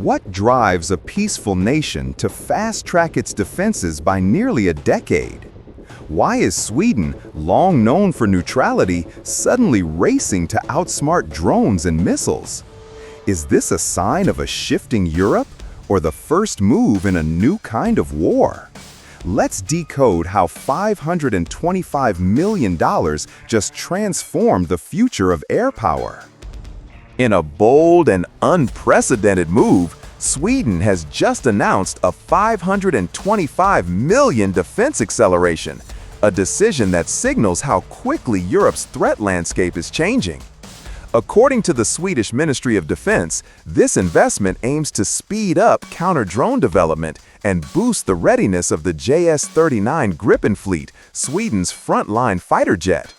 What drives a peaceful nation to fast-track its defenses by nearly a decade? Why is Sweden, long known for neutrality, suddenly racing to outsmart drones and missiles? Is this a sign of a shifting Europe, or the first move in a new kind of war? Let's decode how $525 million just transformed the future of air power. In a bold and unprecedented move, Sweden has just announced a $525 million defense acceleration, a decision that signals how quickly Europe's threat landscape is changing. According to the Swedish Ministry of Defense, this investment aims to speed up counter-drone development and boost the readiness of the JS-39 Gripen fleet, Sweden's frontline fighter jet.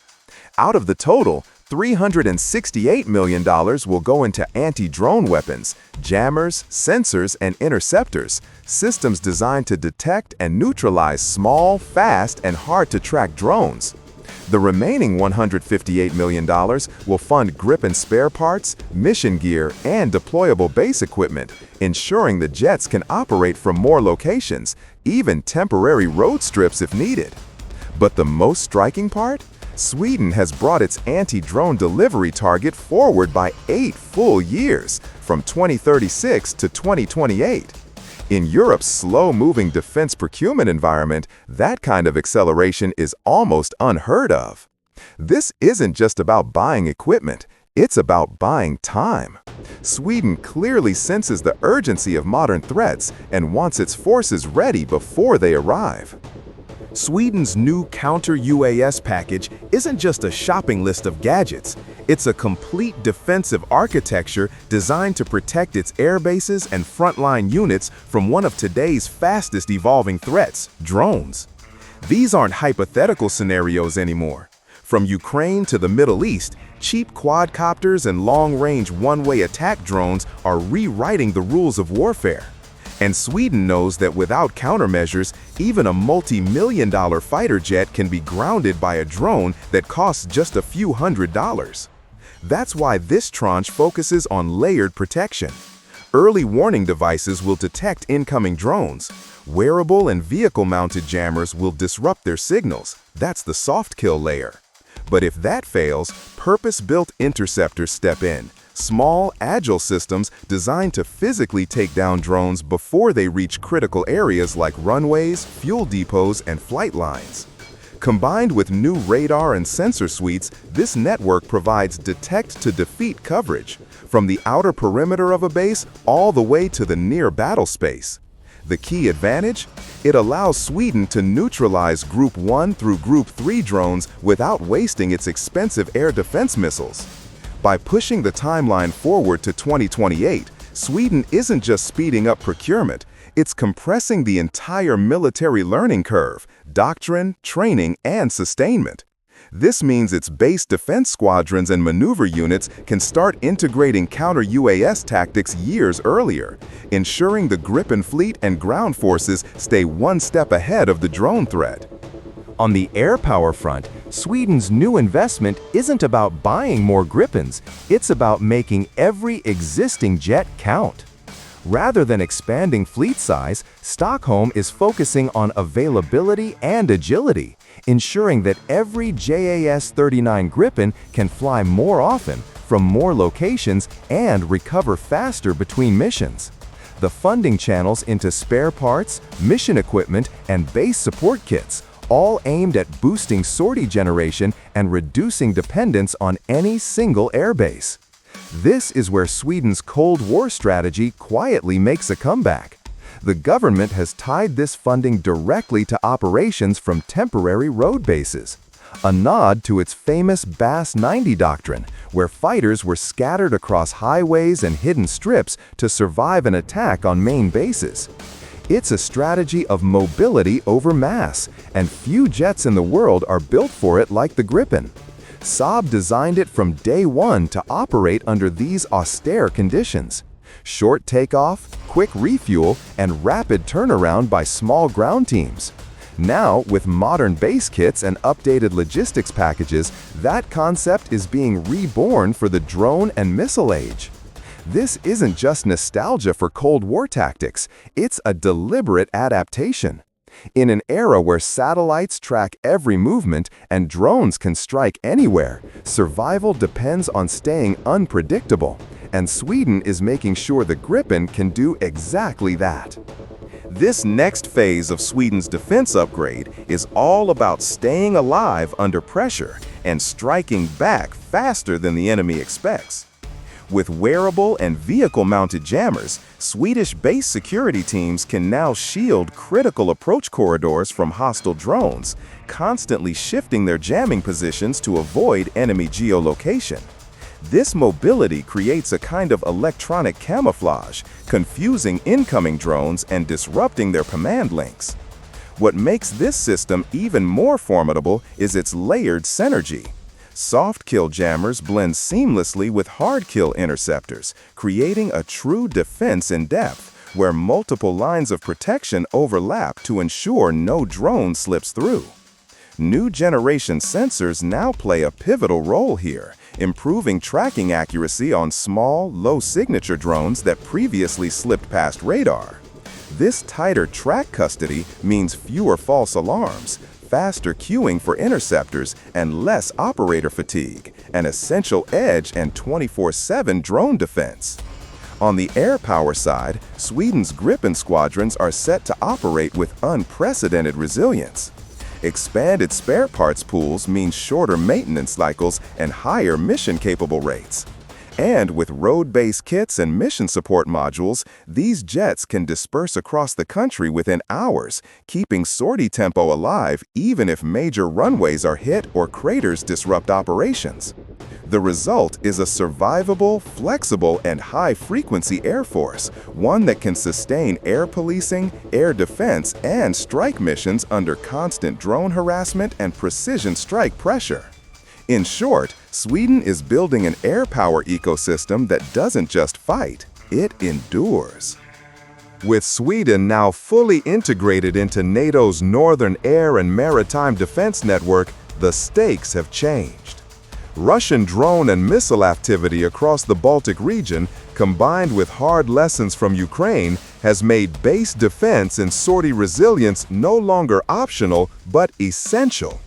Out of the total, $368 million will go into anti-drone weapons, jammers, sensors, and interceptors, systems designed to detect and neutralize small, fast, and hard-to-track drones. The remaining $158 million will fund Gripen spare parts, mission gear, and deployable base equipment, ensuring the jets can operate from more locations, even temporary road strips if needed. But the most striking part? Sweden has brought its anti-drone delivery target forward by 8 full years, from 2036 to 2028. In Europe's slow-moving defense procurement environment, that kind of acceleration is almost unheard of. This isn't just about buying equipment, it's about buying time. Sweden clearly senses the urgency of modern threats and wants its forces ready before they arrive. Sweden's new counter-UAS package isn't just a shopping list of gadgets. It's a complete defensive architecture designed to protect its air bases and frontline units from one of today's fastest evolving threats, drones. These aren't hypothetical scenarios anymore. From Ukraine to the Middle East, cheap quadcopters and long-range one-way attack drones are rewriting the rules of warfare. And Sweden knows that without countermeasures, even a multi-million-dollar fighter jet can be grounded by a drone that costs just a few $100s. That's why this tranche focuses on layered protection. Early warning devices will detect incoming drones. Wearable and vehicle-mounted jammers will disrupt their signals. That's the soft kill layer. But if that fails, purpose-built interceptors step in. Small, agile systems designed to physically take down drones before they reach critical areas like runways, fuel depots, and flight lines. Combined with new radar and sensor suites, this network provides detect-to-defeat coverage, from the outer perimeter of a base all the way to the near battle space. The key advantage? It allows Sweden to neutralize Group 1 through Group 3 drones without wasting its expensive air defense missiles. By pushing the timeline forward to 2028, Sweden isn't just speeding up procurement, it's compressing the entire military learning curve, doctrine, training, and sustainment. This means its base defense squadrons and maneuver units can start integrating counter-UAS tactics years earlier, ensuring the Gripen fleet and ground forces stay one step ahead of the drone threat. On the air power front, Sweden's new investment isn't about buying more Gripens, it's about making every existing jet count. Rather than expanding fleet size, Stockholm is focusing on availability and agility, ensuring that every JAS-39 Gripen can fly more often, from more locations, and recover faster between missions. The funding channels into spare parts, mission equipment, and base support kits, all aimed at boosting sortie generation and reducing dependence on any single airbase. This is where Sweden's Cold War strategy quietly makes a comeback. The government has tied this funding directly to operations from temporary road bases, a nod to its famous Bass 90 doctrine, where fighters were scattered across highways and hidden strips to survive an attack on main bases. It's a strategy of mobility over mass, and few jets in the world are built for it like the Gripen. Saab designed it from day one to operate under these austere conditions. Short takeoff, quick refuel, and rapid turnaround by small ground teams. Now, with modern base kits and updated logistics packages, that concept is being reborn for the drone and missile age. This isn't just nostalgia for Cold War tactics, it's a deliberate adaptation. In an era where satellites track every movement and drones can strike anywhere, survival depends on staying unpredictable, and Sweden is making sure the Gripen can do exactly that. This next phase of Sweden's defense upgrade is all about staying alive under pressure and striking back faster than the enemy expects. With wearable and vehicle-mounted jammers, Swedish base security teams can now shield critical approach corridors from hostile drones, constantly shifting their jamming positions to avoid enemy geolocation. This mobility creates a kind of electronic camouflage, confusing incoming drones and disrupting their command links. What makes this system even more formidable is its layered synergy. Soft-kill jammers blend seamlessly with hard-kill interceptors, creating a true defense in depth, where multiple lines of protection overlap to ensure no drone slips through. New generation sensors now play a pivotal role here, improving tracking accuracy on small, low-signature drones that previously slipped past radar. This tighter track custody means fewer false alarms, faster queuing for interceptors, and less operator fatigue, an essential edge and 24/7 drone defense. On the Airpower side, Sweden's Gripen squadrons are set to operate with unprecedented resilience. Expanded spare parts pools mean shorter maintenance cycles and higher mission-capable rates. And with road-based kits and mission support modules, these jets can disperse across the country within hours, keeping sortie tempo alive even if major runways are hit or craters disrupt operations. The result is a survivable, flexible, and high-frequency air force, one that can sustain air policing, air defense, and strike missions under constant drone harassment and precision strike pressure. In short, Sweden is building an air power ecosystem that doesn't just fight, it endures. With Sweden now fully integrated into NATO's northern air and maritime defense network, the stakes have changed. Russian drone and missile activity across the Baltic region, combined with hard lessons from Ukraine, has made base defense and sortie resilience no longer optional but essential.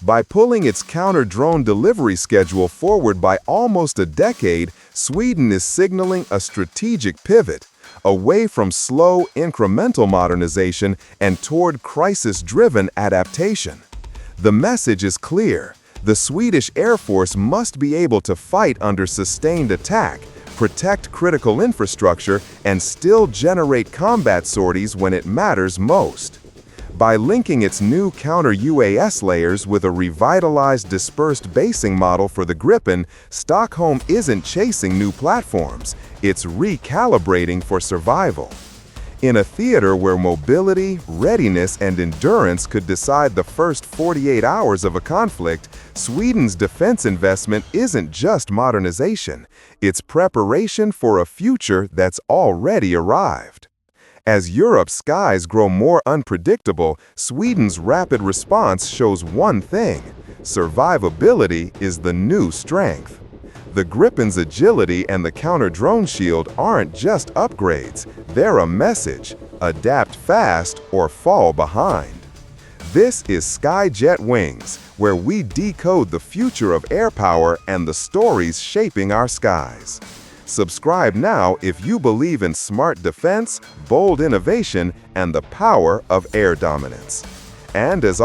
By pulling its counter-drone delivery schedule forward by almost a decade, Sweden is signaling a strategic pivot, away from slow, incremental modernization and toward crisis-driven adaptation. The message is clear. The Swedish Air Force must be able to fight under sustained attack, protect critical infrastructure, and still generate combat sorties when it matters most. By linking its new counter-UAS layers with a revitalized dispersed basing model for the Gripen, Stockholm isn't chasing new platforms, it's recalibrating for survival. In a theater where mobility, readiness, and endurance could decide the first 48 hours of a conflict, Sweden's defense investment isn't just modernization, it's preparation for a future that's already arrived. As Europe's skies grow more unpredictable, Sweden's rapid response shows one thing: survivability is the new strength. The Gripen's agility and the counter-drone shield aren't just upgrades, they're a message: adapt fast or fall behind. This is SkyJet Wings, where we decode the future of air power and the stories shaping our skies. Subscribe now if you believe in smart defense, bold innovation, and the power of air dominance. And as